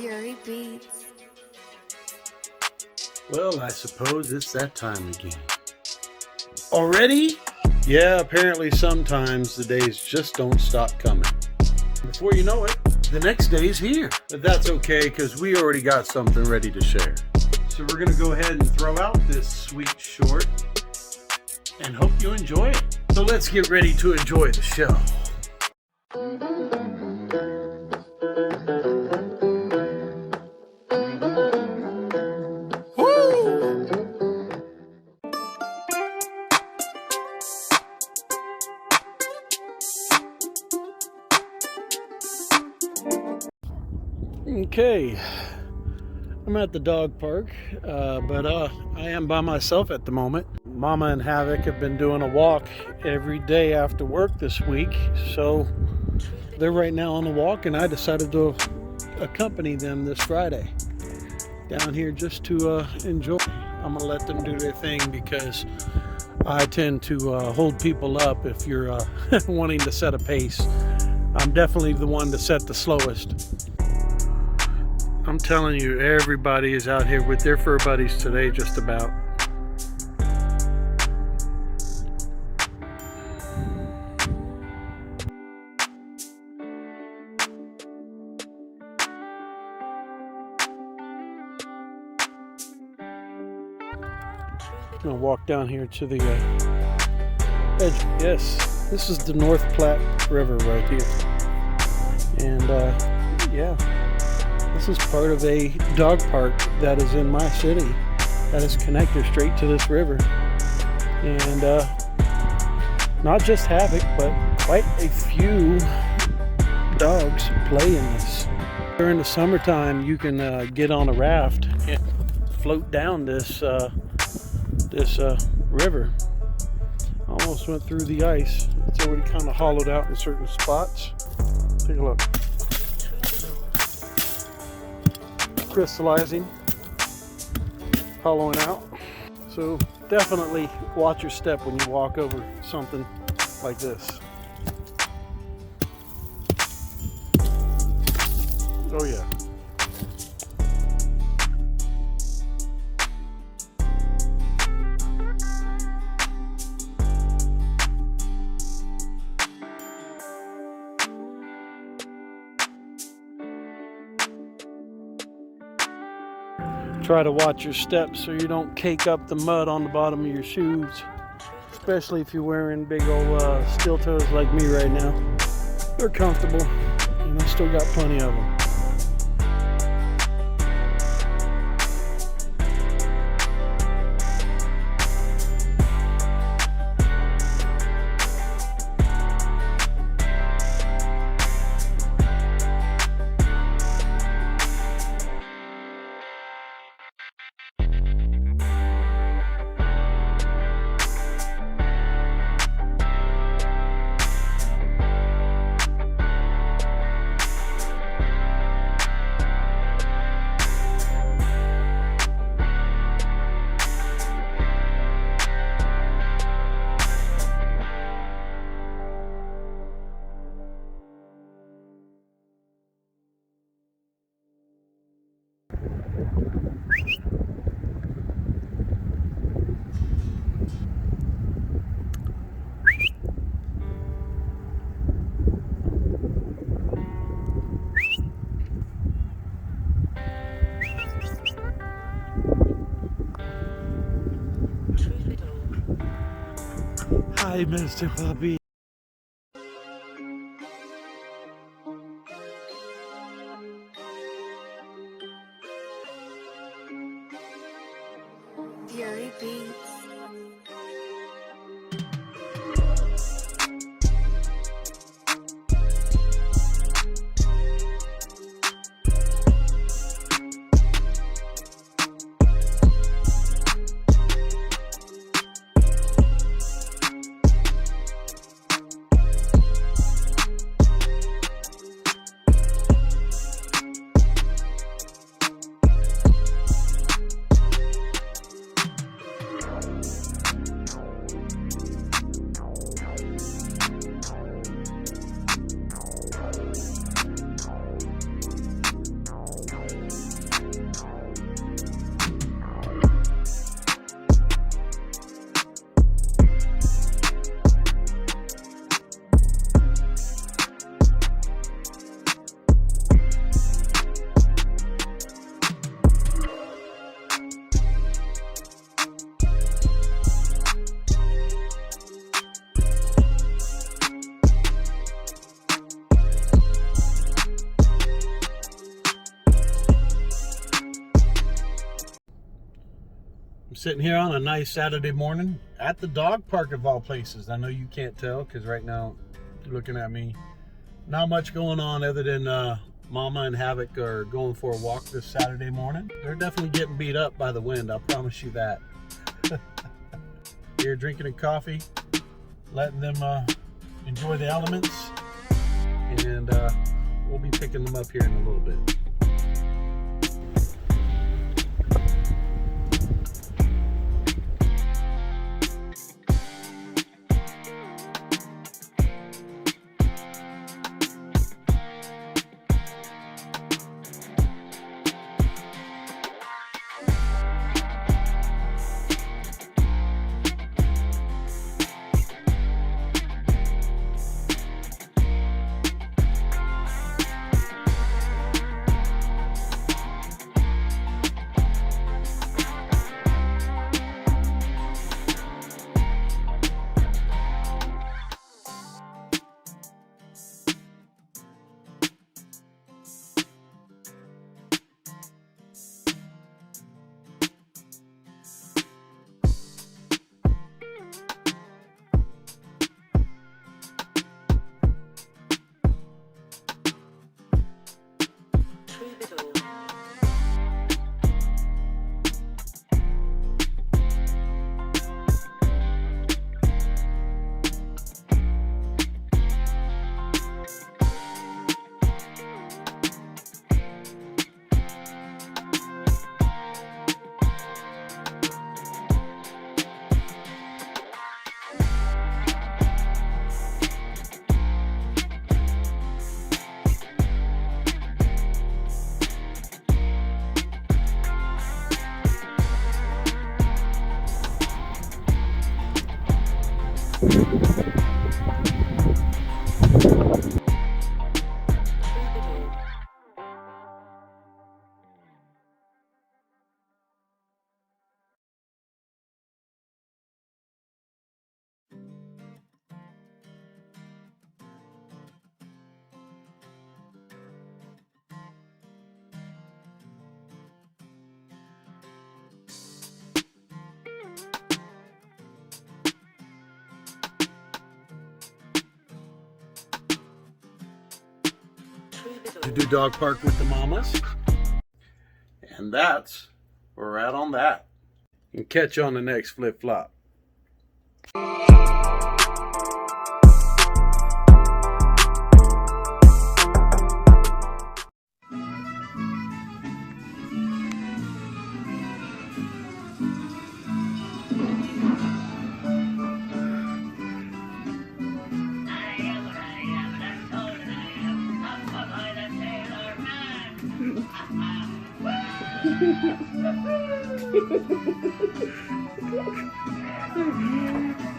Fury Beats. Well, I suppose it's that time again. Already? Yeah, apparently sometimes the days just don't stop coming. Before you know it, the next day's here. But that's okay, because we already got something ready to share. So we're going to go ahead and throw out this sweet short and hope you enjoy it. So let's get ready to enjoy the show. Okay, I'm at the dog park, but I am by myself at the moment. Mama and Havoc have been doing a walk every day after work this week, so they're right now on the walk, and I decided to accompany them this Friday down here just to enjoy. I'm gonna let them do their thing because I tend to hold people up if you're wanting to set a pace. I'm definitely the one to set the slowest. I'm telling you, everybody is out here with their fur buddies today, just about. I'm gonna walk down here to the edge. Yes, this is the North Platte River right here. And yeah. This is part of a dog park that is in my city that is connected straight to this river. And not just Havoc, but quite a few dogs play in this. During the summertime, you can get on a raft and float down this river. Almost went through the ice. It's already kind of hollowed out in certain spots. Take a look. Crystallizing, hollowing out. So definitely watch your step when you walk over something like this. Oh yeah. Try to watch your steps so you don't cake up the mud on the bottom of your shoes, especially if you're wearing big old steel toes like me right now. They're comfortable, and I still got plenty of them. Hi, Mr. Puppy. Fury Beats. Sitting here on a nice Saturday morning at the dog park of all places. I know you can't tell because right now you're looking at me. Not much going on other than Mama and Havoc are going for a walk this Saturday morning. They're definitely getting beat up by the wind, I'll promise you that. Here drinking a coffee, letting them enjoy the elements, and we'll be picking them up here in a little bit. To do dog park with the mamas, and that's where we're at on that. And catch you on the next flip flop.